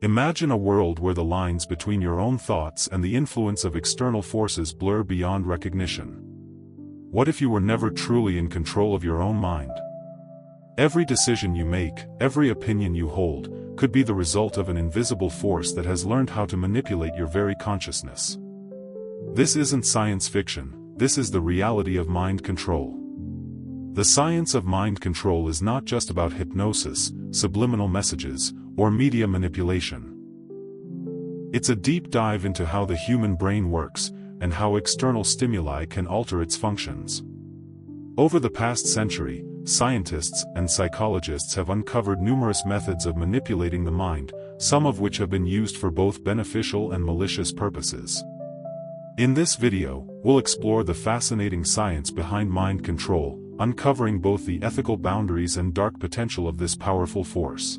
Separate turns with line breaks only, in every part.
Imagine a world where the lines between your own thoughts and the influence of external forces blur beyond recognition. What if you were never truly in control of your own mind? Every decision you make, every opinion you hold, could be the result of an invisible force that has learned how to manipulate your very consciousness. This isn't science fiction, this is the reality of mind control. The science of mind control is not just about hypnosis, subliminal messages, or media manipulation. It's a deep dive into how the human brain works, and how external stimuli can alter its functions. Over the past century, scientists and psychologists have uncovered numerous methods of manipulating the mind, some of which have been used for both beneficial and malicious purposes. In this video, we'll explore the fascinating science behind mind control, uncovering both the ethical boundaries and dark potential of this powerful force.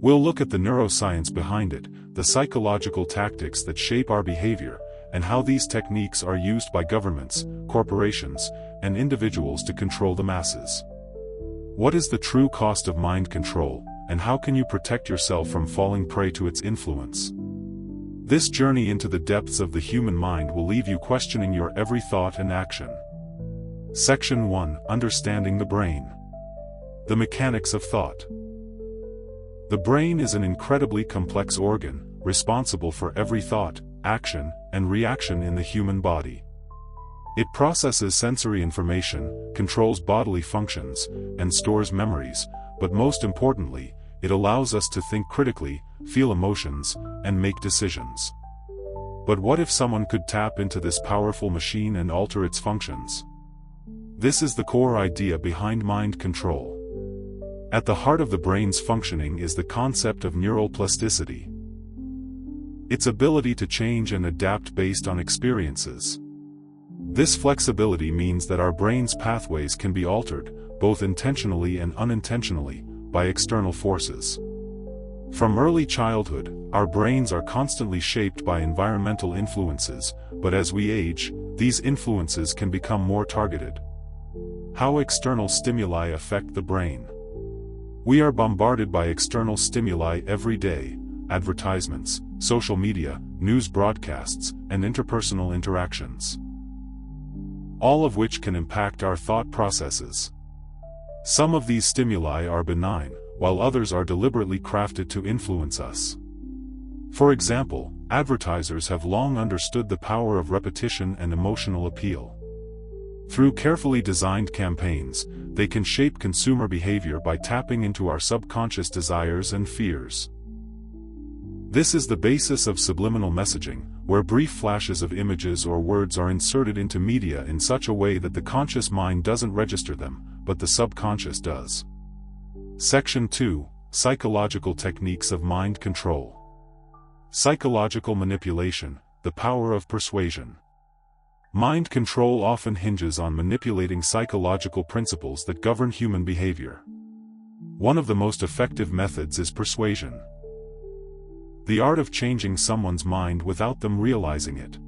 We'll look at the neuroscience behind it, the psychological tactics that shape our behavior, and how these techniques are used by governments, corporations, and individuals to control the masses. What is the true cost of mind control, and how can you protect yourself from falling prey to its influence? This journey into the depths of the human mind will leave you questioning your every thought and action. Section 1: Understanding the Brain. The Mechanics of Thought. The brain is an incredibly complex organ, responsible for every thought, action, and reaction in the human body. It processes sensory information, controls bodily functions, and stores memories, but most importantly, it allows us to think critically, feel emotions, and make decisions. But what if someone could tap into this powerful machine and alter its functions? This is the core idea behind mind control. At the heart of the brain's functioning is the concept of neural plasticity. Its ability to change and adapt based on experiences. This flexibility means that our brain's pathways can be altered, both intentionally and unintentionally, by external forces. From early childhood, our brains are constantly shaped by environmental influences, but as we age, these influences can become more targeted. How external stimuli affect the brain. We are bombarded by external stimuli every day: advertisements, social media, news broadcasts, and interpersonal interactions. All of which can impact our thought processes. Some of these stimuli are benign, while others are deliberately crafted to influence us. For example, advertisers have long understood the power of repetition and emotional appeal. Through carefully designed campaigns, they can shape consumer behavior by tapping into our subconscious desires and fears. This is the basis of subliminal messaging, where brief flashes of images or words are inserted into media in such a way that the conscious mind doesn't register them, but the subconscious does. Section 2: Psychological Techniques of Mind Control. Psychological manipulation, the power of persuasion. Mind control often hinges on manipulating psychological principles that govern human behavior. One of the most effective methods is persuasion. The art of changing someone's mind without them realizing it.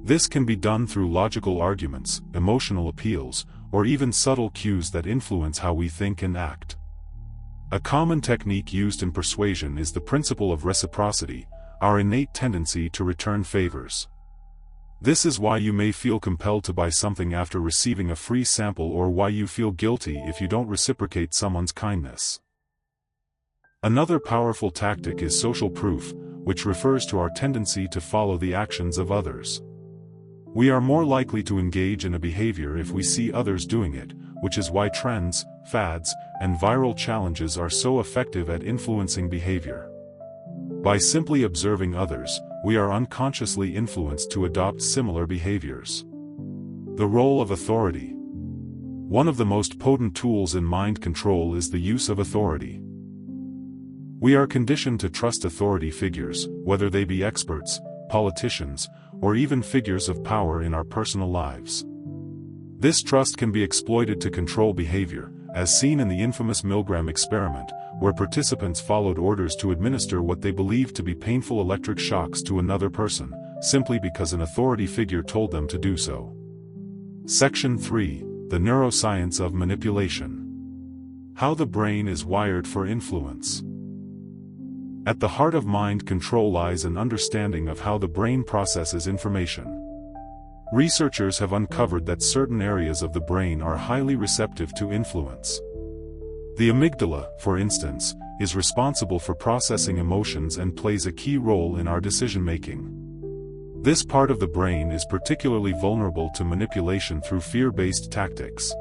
This can be done through logical arguments, emotional appeals, or even subtle cues that influence how we think and act. A common technique used in persuasion is the principle of reciprocity, our innate tendency to return favors. This is why you may feel compelled to buy something after receiving a free sample, or why you feel guilty if you don't reciprocate someone's kindness. Another powerful tactic is social proof, which refers to our tendency to follow the actions of others. We are more likely to engage in a behavior if we see others doing it, which is why trends, fads, and viral challenges are so effective at influencing behavior. By simply observing others, we are unconsciously influenced to adopt similar behaviors. The role of authority. One of the most potent tools in mind control is the use of authority. We are conditioned to trust authority figures, whether they be experts, politicians, or even figures of power in our personal lives. This trust can be exploited to control behavior, as seen in the infamous Milgram experiment, where participants followed orders to administer what they believed to be painful electric shocks to another person, simply because an authority figure told them to do so. Section 3: The Neuroscience of Manipulation. How the brain is wired for influence. At the heart of mind control lies an understanding of how the brain processes information. Researchers have uncovered that certain areas of the brain are highly receptive to influence. The amygdala, for instance, is responsible for processing emotions and plays a key role in our decision-making. This part of the brain is particularly vulnerable to manipulation through fear-based tactics.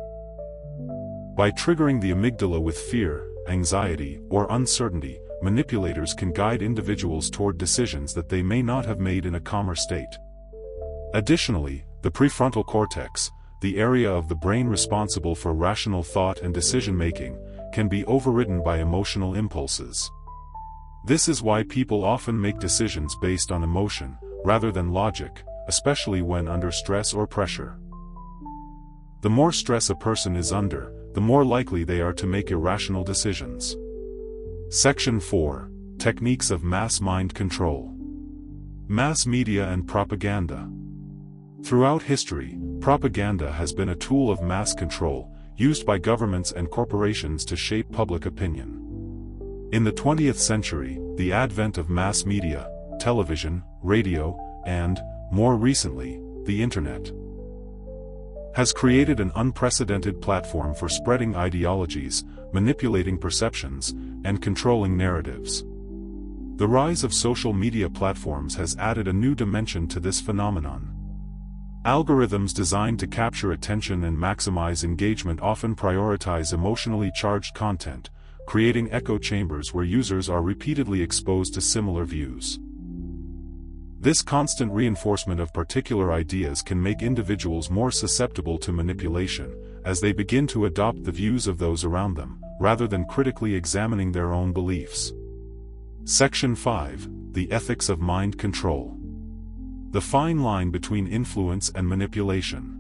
By triggering the amygdala with fear, anxiety, or uncertainty, manipulators can guide individuals toward decisions that they may not have made in a calmer state. Additionally, the prefrontal cortex, the area of the brain responsible for rational thought and decision-making, can be overridden by emotional impulses. This is why people often make decisions based on emotion, rather than logic, especially when under stress or pressure. The more stress a person is under, the more likely they are to make irrational decisions. Section 4. Techniques of Mass Mind Control. Mass media and propaganda. Throughout history, propaganda has been a tool of mass control, used by governments and corporations to shape public opinion. In the 20th century, the advent of mass media, television, radio, and, more recently, the Internet, has created an unprecedented platform for spreading ideologies, manipulating perceptions, and controlling narratives. The rise of social media platforms has added a new dimension to this phenomenon. Algorithms designed to capture attention and maximize engagement often prioritize emotionally charged content, creating echo chambers where users are repeatedly exposed to similar views. This constant reinforcement of particular ideas can make individuals more susceptible to manipulation, as they begin to adopt the views of those around them, rather than critically examining their own beliefs. Section 5. The Ethics of Mind Control. The fine line between influence and manipulation.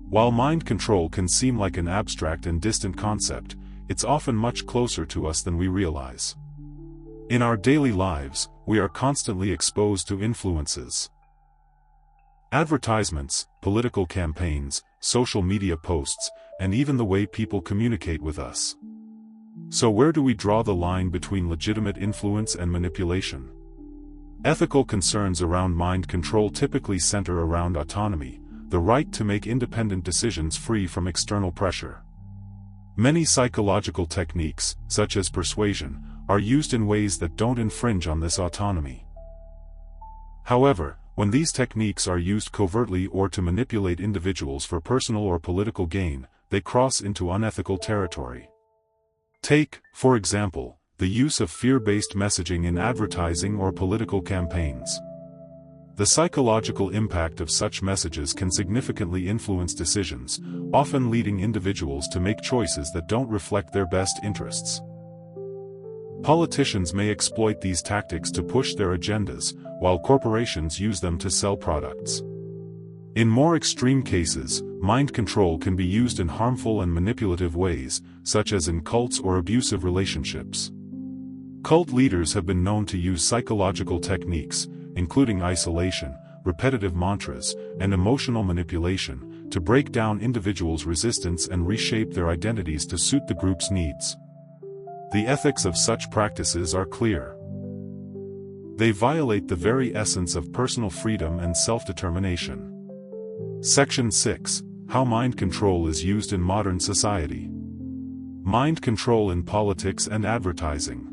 While mind control can seem like an abstract and distant concept, it's often much closer to us than we realize. In our daily lives, we are constantly exposed to influences. Advertisements, political campaigns, social media posts, and even the way people communicate with us. So where do we draw the line between legitimate influence and manipulation? Ethical concerns around mind control typically center around autonomy, the right to make independent decisions free from external pressure. Many psychological techniques, such as persuasion, are used in ways that don't infringe on this autonomy. However, when these techniques are used covertly or to manipulate individuals for personal or political gain, they cross into unethical territory. Take, for example, the use of fear-based messaging in advertising or political campaigns. The psychological impact of such messages can significantly influence decisions, often leading individuals to make choices that don't reflect their best interests. Politicians may exploit these tactics to push their agendas, while corporations use them to sell products. In more extreme cases, mind control can be used in harmful and manipulative ways, such as in cults or abusive relationships. Cult leaders have been known to use psychological techniques, including isolation, repetitive mantras, and emotional manipulation, to break down individuals' resistance and reshape their identities to suit the group's needs. The ethics of such practices are clear. They violate the very essence of personal freedom and self-determination. Section 6. How mind control is used in modern society. Mind control in politics and advertising.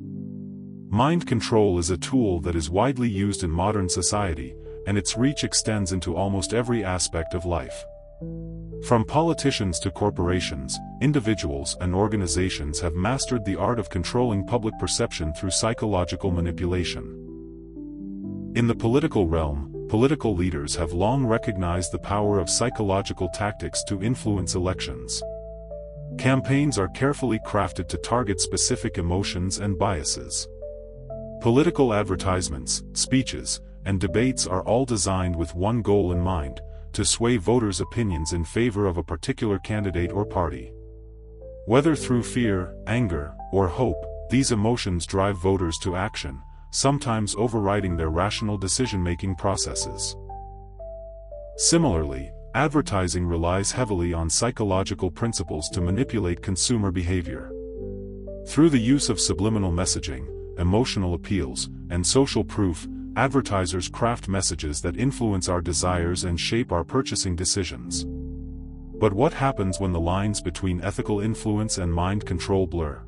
Mind control is a tool that is widely used in modern society, and its reach extends into almost every aspect of life. From politicians to corporations, individuals and organizations have mastered the art of controlling public perception through psychological manipulation. In the political realm, political leaders have long recognized the power of psychological tactics to influence elections. Campaigns are carefully crafted to target specific emotions and biases. Political advertisements, speeches, and debates are all designed with one goal in mind: to sway voters' opinions in favor of a particular candidate or party. Whether through fear, anger, or hope, these emotions drive voters to action, sometimes overriding their rational decision-making processes. Similarly, advertising relies heavily on psychological principles to manipulate consumer behavior. Through the use of subliminal messaging, emotional appeals, and social proof, advertisers craft messages that influence our desires and shape our purchasing decisions. But what happens when the lines between ethical influence and mind control blur?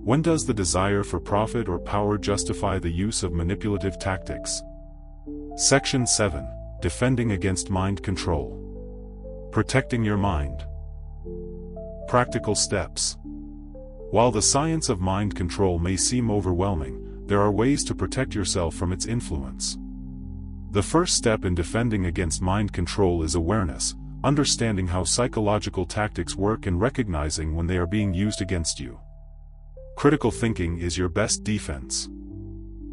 When does the desire for profit or power justify the use of manipulative tactics? Section 7. Defending against mind control. Protecting your mind. Practical steps. While the science of mind control may seem overwhelming, there are ways to protect yourself from its influence. The first step in defending against mind control is awareness, understanding how psychological tactics work and recognizing when they are being used against you. Critical thinking is your best defense.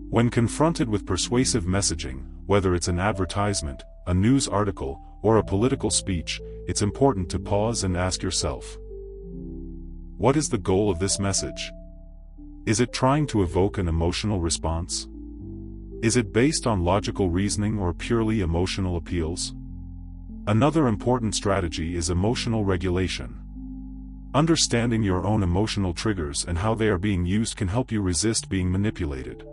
When confronted with persuasive messaging, whether it's an advertisement, a news article, or a political speech, it's important to pause and ask yourself, what is the goal of this message? Is it trying to evoke an emotional response? Is it based on logical reasoning or purely emotional appeals? Another important strategy is emotional regulation. Understanding your own emotional triggers and how they are being used can help you resist being manipulated.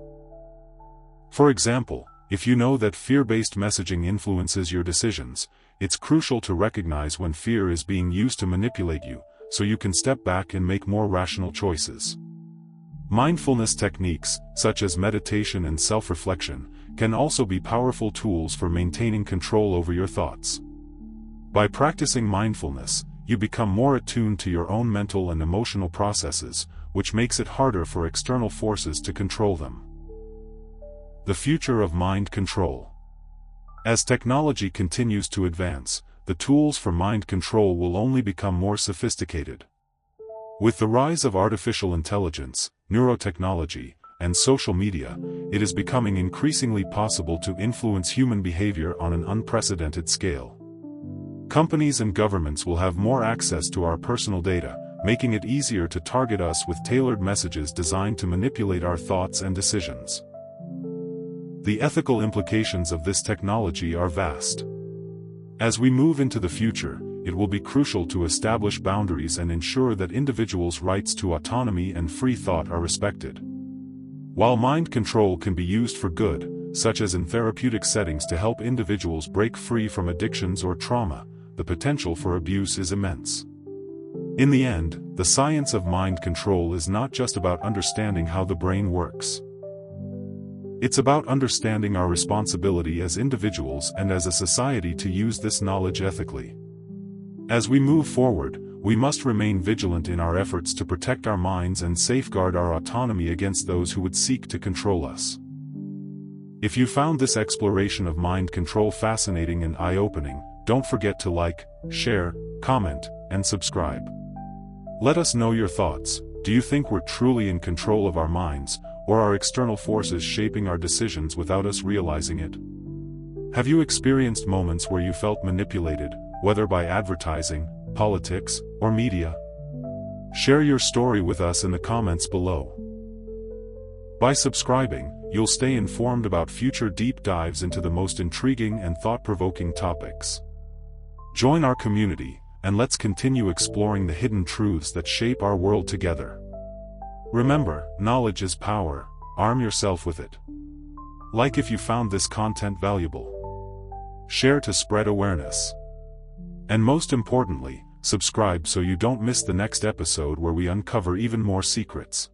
For example, if you know that fear-based messaging influences your decisions, it's crucial to recognize when fear is being used to manipulate you, so you can step back and make more rational choices. Mindfulness techniques, such as meditation and self-reflection, can also be powerful tools for maintaining control over your thoughts. By practicing mindfulness, you become more attuned to your own mental and emotional processes, which makes it harder for external forces to control them. The future of mind control. As technology continues to advance, the tools for mind control will only become more sophisticated. With the rise of artificial intelligence, neurotechnology, and social media, it is becoming increasingly possible to influence human behavior on an unprecedented scale. Companies and governments will have more access to our personal data, making it easier to target us with tailored messages designed to manipulate our thoughts and decisions. The ethical implications of this technology are vast. As we move into the future, it will be crucial to establish boundaries and ensure that individuals' rights to autonomy and free thought are respected. While mind control can be used for good, such as in therapeutic settings to help individuals break free from addictions or trauma, the potential for abuse is immense. In the end, the science of mind control is not just about understanding how the brain works. It's about understanding our responsibility as individuals and as a society to use this knowledge ethically. As we move forward, we must remain vigilant in our efforts to protect our minds and safeguard our autonomy against those who would seek to control us. If you found this exploration of mind control fascinating and eye-opening, don't forget to like, share, comment, and subscribe. Let us know your thoughts. Do you think we're truly in control of our minds, or are external forces shaping our decisions without us realizing it? Have you experienced moments where you felt manipulated, whether by advertising, politics, or media? Share your story with us in the comments below. By subscribing, you'll stay informed about future deep dives into the most intriguing and thought-provoking topics. Join our community, and let's continue exploring the hidden truths that shape our world together. Remember, knowledge is power. Arm yourself with it. Like if you found this content valuable. Share to spread awareness. And most importantly, subscribe so you don't miss the next episode where we uncover even more secrets.